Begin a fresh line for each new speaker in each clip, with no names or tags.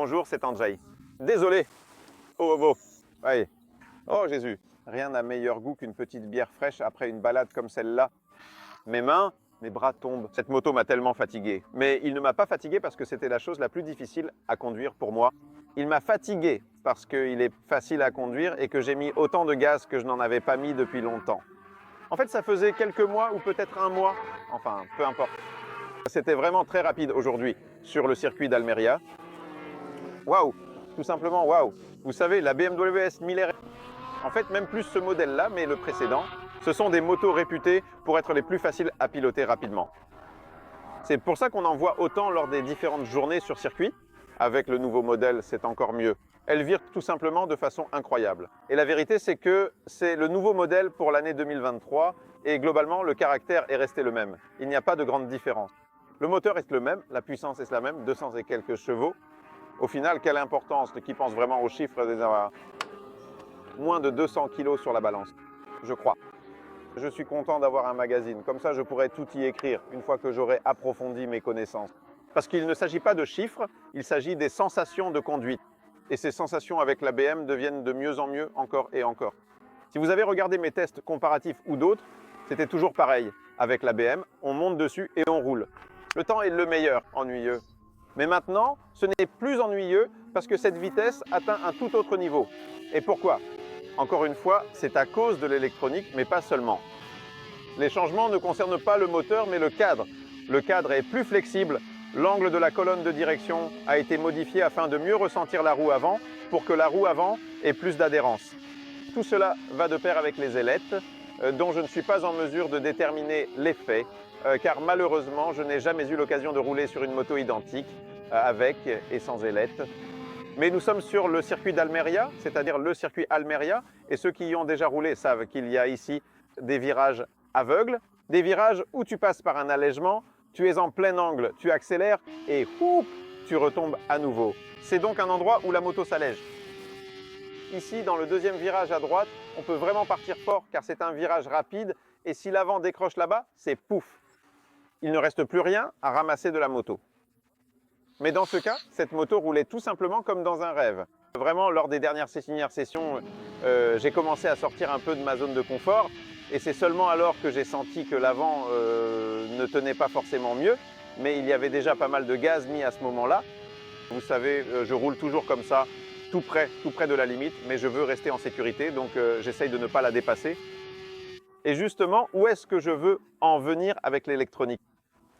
Bonjour, c'est Andrzej. Désolé. Oh, oh, oh. Allez. Oh Jésus. Rien n'a meilleur goût qu'une petite bière fraîche après une balade comme celle-là. Mes mains, mes bras tombent. Cette moto m'a tellement fatigué. Mais il ne m'a pas fatigué parce que c'était la chose la plus difficile à conduire pour moi. Il m'a fatigué parce qu'il est facile à conduire et que j'ai mis autant de gaz que je n'en avais pas mis depuis longtemps. En fait, ça faisait quelques mois ou peut-être un mois. Enfin, peu importe. C'était vraiment très rapide aujourd'hui sur le circuit d'Almeria. Waouh! Tout simplement waouh! Vous savez, la BMW S1000 R, en fait même plus ce modèle-là, mais le précédent, ce sont des motos réputées pour être les plus faciles à piloter rapidement. C'est pour ça qu'on en voit autant lors des différentes journées sur circuit. Avec le nouveau modèle, c'est encore mieux. Elles virent tout simplement de façon incroyable. Et la vérité, c'est que c'est le nouveau modèle pour l'année 2023 et globalement, le caractère est resté le même. Il n'y a pas de grande différence. Le moteur reste le même, la puissance est la même, 200 et quelques chevaux. Au final, quelle importance, qui pense vraiment aux chiffres des moins de 200 kg sur la balance, je crois. Je suis content d'avoir un magazine, comme ça je pourrais tout y écrire une fois que j'aurai approfondi mes connaissances. Parce qu'il ne s'agit pas de chiffres, il s'agit des sensations de conduite. Et ces sensations avec la BM deviennent de mieux en mieux encore et encore. Si vous avez regardé mes tests comparatifs ou d'autres, c'était toujours pareil. Avec la BM, on monte dessus et on roule. Le temps est le meilleur, ennuyeux. Mais maintenant, ce n'est plus ennuyeux parce que cette vitesse atteint un tout autre niveau. Et pourquoi? Encore une fois, c'est à cause de l'électronique, mais pas seulement. Les changements ne concernent pas le moteur, mais le cadre. Le cadre est plus flexible. L'angle de la colonne de direction a été modifié afin de mieux ressentir la roue avant, pour que la roue avant ait plus d'adhérence. Tout cela va de pair avec les ailettes, dont je ne suis pas en mesure de déterminer l'effet, car malheureusement, je n'ai jamais eu l'occasion de rouler sur une moto identique, avec et sans ailettes. Mais nous sommes sur le circuit d'Almeria, c'est-à-dire le circuit Almeria, et ceux qui y ont déjà roulé savent qu'il y a ici des virages aveugles, des virages où tu passes par un allègement, tu es en plein angle, tu accélères et oup, tu retombes à nouveau. C'est donc un endroit où la moto s'allège. Ici, dans le deuxième virage à droite, on peut vraiment partir fort car c'est un virage rapide et si l'avant décroche là-bas, c'est pouf. Il ne reste plus rien à ramasser de la moto. Mais dans ce cas, cette moto roulait tout simplement comme dans un rêve. Vraiment, lors des dernières sessions, j'ai commencé à sortir un peu de ma zone de confort et c'est seulement alors que j'ai senti que l'avant ne tenait pas forcément mieux, mais il y avait déjà pas mal de gaz mis à ce moment-là. Vous savez, je roule toujours comme ça, tout près de la limite, mais je veux rester en sécurité, donc j'essaye de ne pas la dépasser. Et justement, où est-ce que je veux en venir avec l'électronique?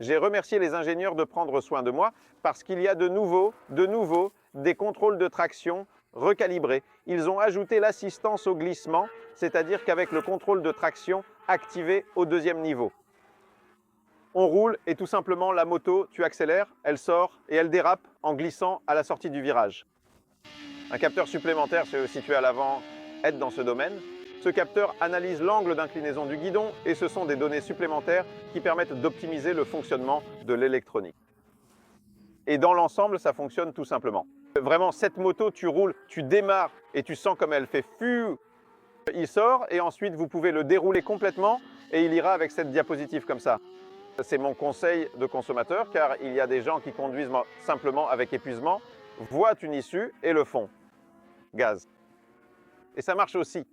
J'ai remercié les ingénieurs de prendre soin de moi parce qu'il y a de nouveau des contrôles de traction recalibrés. Ils ont ajouté l'assistance au glissement, c'est-à-dire qu'avec le contrôle de traction activé au deuxième niveau. On roule et tout simplement la moto, tu accélères, elle sort et elle dérape en glissant à la sortie du virage. Un capteur supplémentaire situé à l'avant aide dans ce domaine. Ce capteur analyse l'angle d'inclinaison du guidon et ce sont des données supplémentaires qui permettent d'optimiser le fonctionnement de l'électronique. Et dans l'ensemble, ça fonctionne tout simplement. Vraiment, cette moto, tu roules, tu démarres et tu sens comme elle fait fuuu. Il sort et ensuite vous pouvez le dérouler complètement et il ira avec cette diapositive comme ça. C'est mon conseil de consommateur car il y a des gens qui conduisent simplement avec épuisement, voient une issue et le font. Gaz. Et ça marche aussi.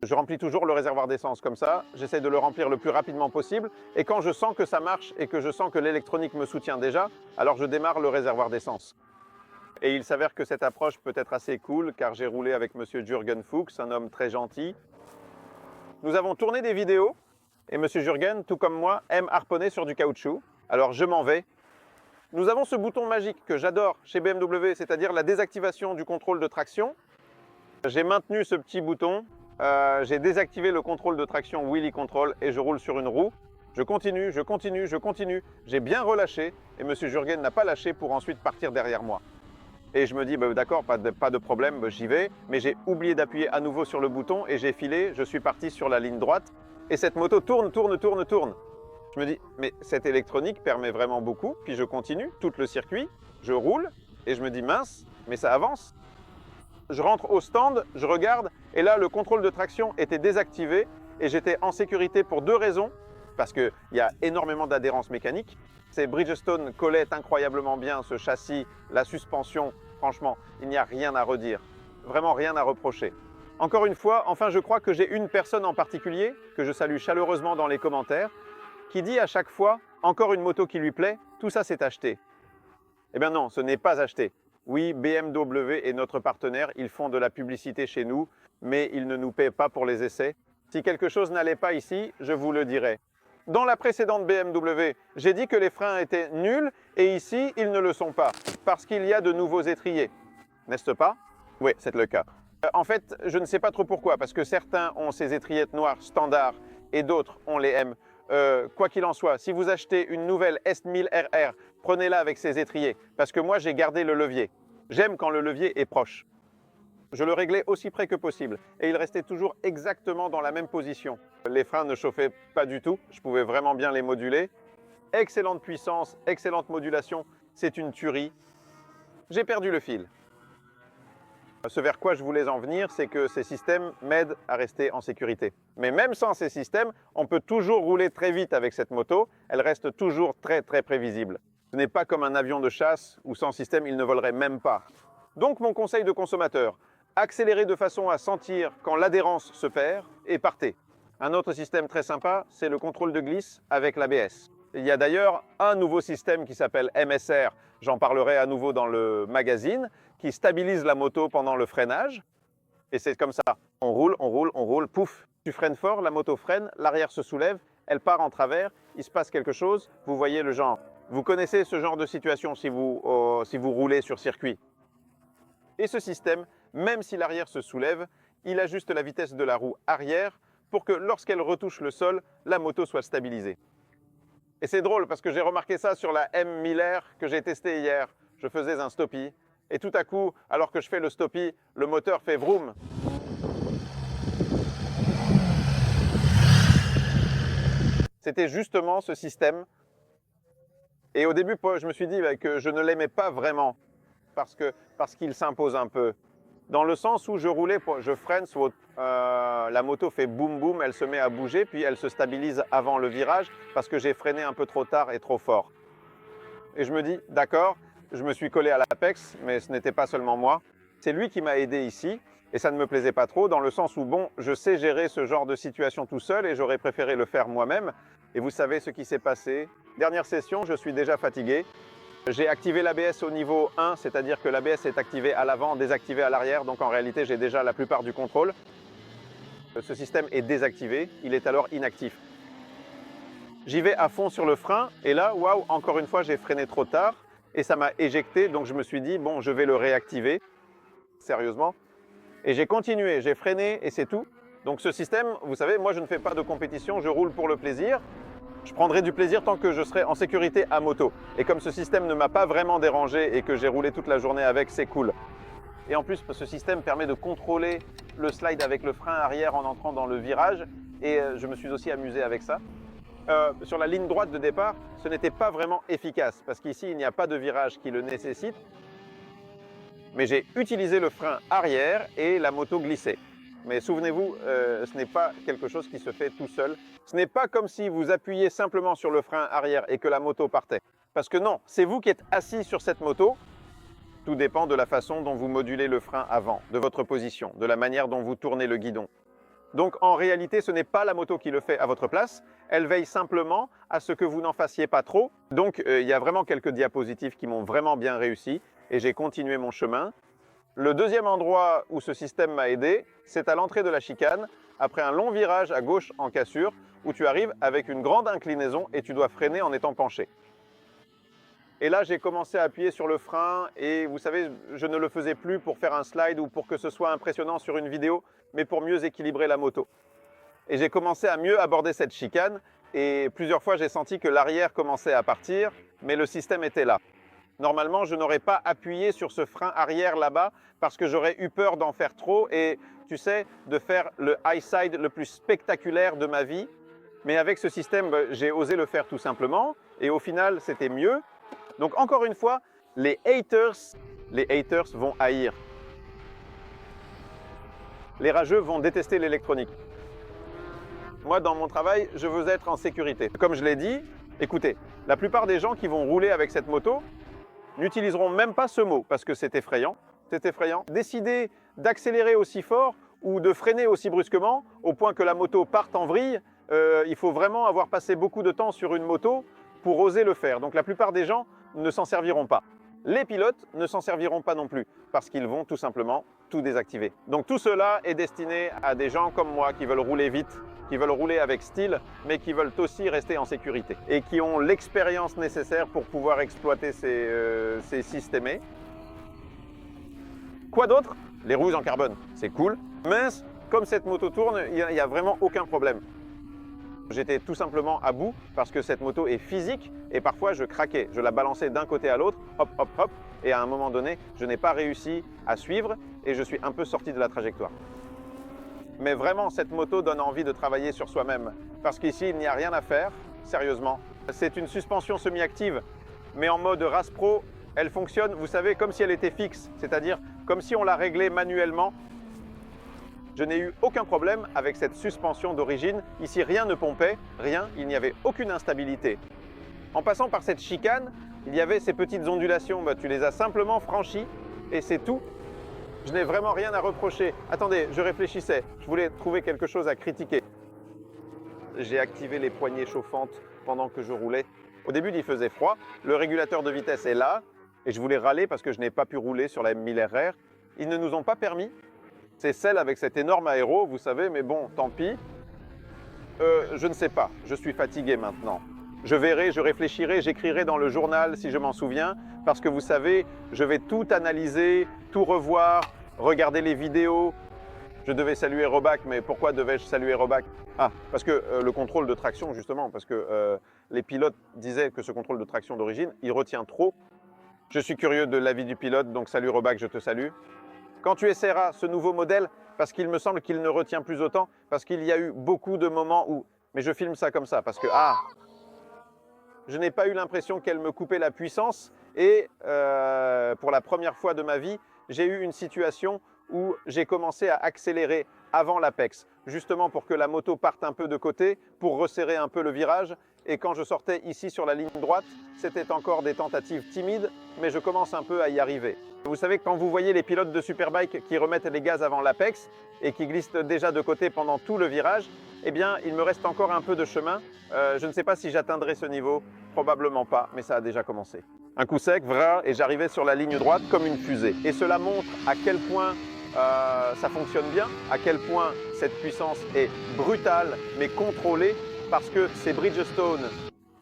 Je remplis toujours le réservoir d'essence comme ça, j'essaie de le remplir le plus rapidement possible et quand je sens que ça marche et que je sens que l'électronique me soutient déjà, alors je démarre le réservoir d'essence. Et il s'avère que cette approche peut être assez cool car j'ai roulé avec monsieur Jürgen Fuchs, un homme très gentil. Nous avons tourné des vidéos et monsieur Jürgen, tout comme moi, aime harponner sur du caoutchouc. Alors je m'en vais. Nous avons ce bouton magique que j'adore chez BMW, c'est-à-dire la désactivation du contrôle de traction. J'ai maintenu ce petit bouton. J'ai désactivé le contrôle de traction Wheelie Control et je roule sur une roue. Je continue. J'ai bien relâché et monsieur Jürgen n'a pas lâché pour ensuite partir derrière moi. Et je me dis, bah, d'accord, pas de problème, bah, j'y vais. Mais j'ai oublié d'appuyer à nouveau sur le bouton et j'ai filé, je suis parti sur la ligne droite. Et cette moto tourne. Je me dis, mais cette électronique permet vraiment beaucoup. Puis je continue tout le circuit, je roule et je me dis, mince, mais ça avance. Je rentre au stand, je regarde, et là, le contrôle de traction était désactivé et j'étais en sécurité pour deux raisons. Parce qu'il y a énormément d'adhérence mécanique. Ces Bridgestone collaient incroyablement bien ce châssis, la suspension Franchement, il n'y a rien à redire. Vraiment rien à reprocher. Encore une fois, enfin je crois que j'ai une personne en particulier, que je salue chaleureusement dans les commentaires, qui dit à chaque fois « encore une moto qui lui plaît, tout ça c'est acheté ». Eh bien non, ce n'est pas acheté. Oui, BMW est notre partenaire, ils font de la publicité chez nous, mais ils ne nous paient pas pour les essais. Si quelque chose n'allait pas ici, je vous le dirai. Dans la précédente BMW, j'ai dit que les freins étaient nuls et ici, ils ne le sont pas, parce qu'il y a de nouveaux étriers. N'est-ce pas? Oui, c'est le cas. En fait, je ne sais pas trop pourquoi, parce que certains ont ces étrillettes noires standards et d'autres, on les aime. Quoi qu'il en soit, si vous achetez une nouvelle S1000RR, prenez-la avec ses étriers, parce que moi j'ai gardé le levier. J'aime quand le levier est proche. Je le réglais aussi près que possible et il restait toujours exactement dans la même position. Les freins ne chauffaient pas du tout, je pouvais vraiment bien les moduler. Excellente puissance, excellente modulation, c'est une tuerie. J'ai perdu le fil. Ce vers quoi je voulais en venir, c'est que ces systèmes m'aident à rester en sécurité. Mais même sans ces systèmes, on peut toujours rouler très vite avec cette moto, elle reste toujours très prévisible. Ce n'est pas comme un avion de chasse où sans système il ne volerait même pas. Donc mon conseil de consommateur, accélérez de façon à sentir quand l'adhérence se perd et partez. Un autre système très sympa, c'est le contrôle de glisse avec l'ABS. Il y a d'ailleurs un nouveau système qui s'appelle MSR, j'en parlerai à nouveau dans le magazine, qui stabilise la moto pendant le freinage. Et c'est comme ça, on roule, pouf, tu freines fort, la moto freine, l'arrière se soulève, elle part en travers, il se passe quelque chose, vous voyez le genre. Vous connaissez ce genre de situation si vous roulez sur circuit. Et ce système, même si l'arrière se soulève, il ajuste la vitesse de la roue arrière pour que lorsqu'elle retouche le sol, la moto soit stabilisée. Et c'est drôle parce que j'ai remarqué ça sur la M1000R que j'ai testée hier. Je faisais un stoppie et tout à coup, alors que je fais le stoppie, le moteur fait vroom. C'était justement ce système. Et au début, je me suis dit que je ne l'aimais pas vraiment parce qu'il s'impose un peu. Dans le sens où je roulais, je freine, la moto fait boum boum, elle se met à bouger, puis elle se stabilise avant le virage parce que j'ai freiné un peu trop tard et trop fort. Et je me dis, d'accord, je me suis collé à l'Apex, mais ce n'était pas seulement moi. C'est lui qui m'a aidé ici, et ça ne me plaisait pas trop, dans le sens où, bon, je sais gérer ce genre de situation tout seul, et j'aurais préféré le faire moi-même. Et vous savez ce qui s'est passé. Dernière session, je suis déjà fatigué. J'ai activé l'ABS au niveau 1, c'est-à-dire que l'ABS est activé à l'avant, désactivé à l'arrière, donc en réalité j'ai déjà la plupart du contrôle. Ce système est désactivé, il est alors inactif. J'y vais à fond sur le frein, et là, waouh, encore une fois j'ai freiné trop tard, et ça m'a éjecté, donc je me suis dit, bon, je vais le réactiver, sérieusement. Et j'ai continué, j'ai freiné, et c'est tout. Donc ce système, vous savez, moi je ne fais pas de compétition, je roule pour le plaisir. Je prendrai du plaisir tant que je serai en sécurité à moto. Et comme ce système ne m'a pas vraiment dérangé et que j'ai roulé toute la journée avec, c'est cool. Et en plus, ce système permet de contrôler le slide avec le frein arrière en entrant dans le virage. Et je me suis aussi amusé avec ça. Sur la ligne droite de départ, ce n'était pas vraiment efficace parce qu'ici, il n'y a pas de virage qui le nécessite. Mais j'ai utilisé le frein arrière et la moto glissait. Mais souvenez-vous, ce n'est pas quelque chose qui se fait tout seul. Ce n'est pas comme si vous appuyez simplement sur le frein arrière et que la moto partait. Parce que non, c'est vous qui êtes assis sur cette moto. Tout dépend de la façon dont vous modulez le frein avant, de votre position, de la manière dont vous tournez le guidon. Donc en réalité, ce n'est pas la moto qui le fait à votre place. Elle veille simplement à ce que vous n'en fassiez pas trop. Donc il y a vraiment quelques diapositives qui m'ont vraiment bien réussi et j'ai continué mon chemin. Le deuxième endroit où ce système m'a aidé, c'est à l'entrée de la chicane, après un long virage à gauche en cassure, où tu arrives avec une grande inclinaison et tu dois freiner en étant penché. Et là, j'ai commencé à appuyer sur le frein et vous savez, je ne le faisais plus pour faire un slide ou pour que ce soit impressionnant sur une vidéo, mais pour mieux équilibrer la moto. Et j'ai commencé à mieux aborder cette chicane et plusieurs fois, j'ai senti que l'arrière commençait à partir, mais le système était là. Normalement, je n'aurais pas appuyé sur ce frein arrière là-bas parce que j'aurais eu peur d'en faire trop et, tu sais, de faire le high side le plus spectaculaire de ma vie. Mais avec ce système, j'ai osé le faire tout simplement et au final, c'était mieux. Donc encore une fois, les haters vont haïr. Les rageux vont détester l'électronique. Moi, dans mon travail, je veux être en sécurité. Comme je l'ai dit, écoutez, la plupart des gens qui vont rouler avec cette moto, n'utiliseront même pas ce mot parce que c'est effrayant. C'est effrayant. Décider d'accélérer aussi fort ou de freiner aussi brusquement au point que la moto parte en vrille, il faut vraiment avoir passé beaucoup de temps sur une moto pour oser le faire. Donc la plupart des gens ne s'en serviront pas. Les pilotes ne s'en serviront pas non plus parce qu'ils vont tout simplement tout désactiver. Donc tout cela est destiné à des gens comme moi qui veulent rouler vite, qui veulent rouler avec style, mais qui veulent aussi rester en sécurité et qui ont l'expérience nécessaire pour pouvoir exploiter ces systèmes. Quoi d'autre? Les roues en carbone, c'est cool. Mince, comme cette moto tourne, il n'y a vraiment aucun problème. J'étais tout simplement à bout parce que cette moto est physique et parfois je craquais. Je la balançais d'un côté à l'autre, hop, hop, hop, et à un moment donné, je n'ai pas réussi à suivre et je suis un peu sorti de la trajectoire. Mais vraiment, cette moto donne envie de travailler sur soi-même parce qu'ici, il n'y a rien à faire, sérieusement. C'est une suspension semi-active, mais en mode race pro, elle fonctionne, vous savez, comme si elle était fixe, c'est-à-dire comme si on la réglait manuellement. Je n'ai eu aucun problème avec cette suspension d'origine. Ici, rien ne pompait, rien, il n'y avait aucune instabilité. En passant par cette chicane, il y avait ces petites ondulations. Tu les as simplement franchies et c'est tout. Je n'ai vraiment rien à reprocher. Attendez, je réfléchissais. Je voulais trouver quelque chose à critiquer. J'ai activé les poignées chauffantes pendant que je roulais. Au début, il faisait froid. Le régulateur de vitesse est là et je voulais râler parce que je n'ai pas pu rouler sur la M1000 RR. Ils ne nous ont pas permis. C'est celle avec cet énorme aéro, vous savez, mais bon, tant pis. Je ne sais pas, je suis fatigué maintenant. Je verrai, je réfléchirai, j'écrirai dans le journal si je m'en souviens, parce que vous savez, je vais tout analyser, tout revoir, regarder les vidéos. Je devais saluer Roback, mais pourquoi devais-je saluer Roback? Ah, parce que le contrôle de traction, justement, parce que les pilotes disaient que ce contrôle de traction d'origine, il retient trop. Je suis curieux de l'avis du pilote, donc salut Roback, je te salue. Quand tu essaieras ce nouveau modèle, parce qu'il me semble qu'il ne retient plus autant, parce qu'il y a eu beaucoup de moments où... Mais je filme ça comme ça, parce que, je n'ai pas eu l'impression qu'elle me coupait la puissance. Et pour la première fois de ma vie, j'ai eu une situation où j'ai commencé à accélérer avant l'apex, justement pour que la moto parte un peu de côté, pour resserrer un peu le virage. Et quand je sortais ici sur la ligne droite, c'était encore des tentatives timides, mais je commence un peu à y arriver. Vous savez, quand vous voyez les pilotes de Superbike qui remettent les gaz avant l'apex et qui glissent déjà de côté pendant tout le virage, eh bien, il me reste encore un peu de chemin. Je ne sais pas si j'atteindrai ce niveau, probablement pas, mais ça a déjà commencé. Un coup sec, vra, et j'arrivais sur la ligne droite comme une fusée. Et cela montre à quel point ça fonctionne bien, à quel point cette puissance est brutale, mais contrôlée, parce que ces Bridgestone,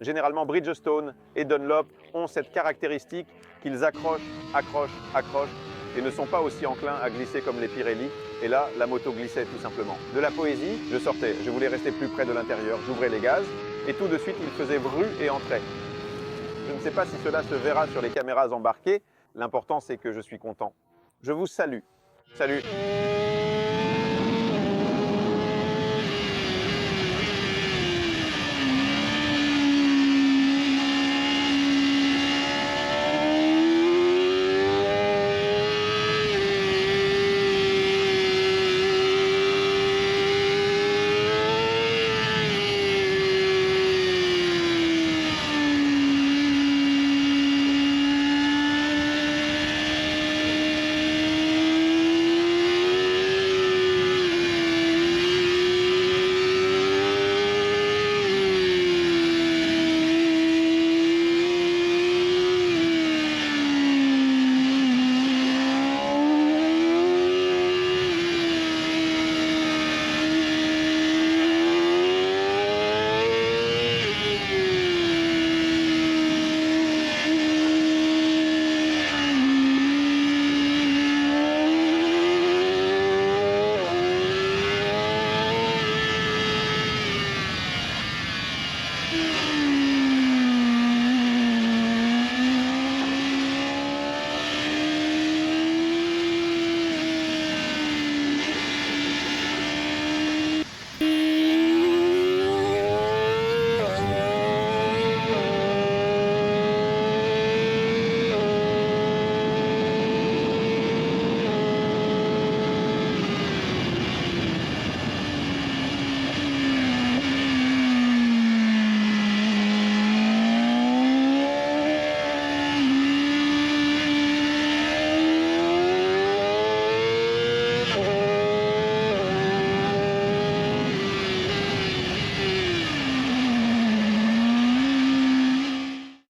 généralement Bridgestone et Dunlop, ont cette caractéristique qu'ils accrochent, accrochent, accrochent et ne sont pas aussi enclins à glisser comme les Pirelli. Et là, la moto glissait tout simplement. De la poésie, je sortais, je voulais rester plus près de l'intérieur, j'ouvrais les gaz et tout de suite, il faisait bru et entrait. Je ne sais pas si cela se verra sur les caméras embarquées, l'important c'est que je suis content. Je vous salue. Salut!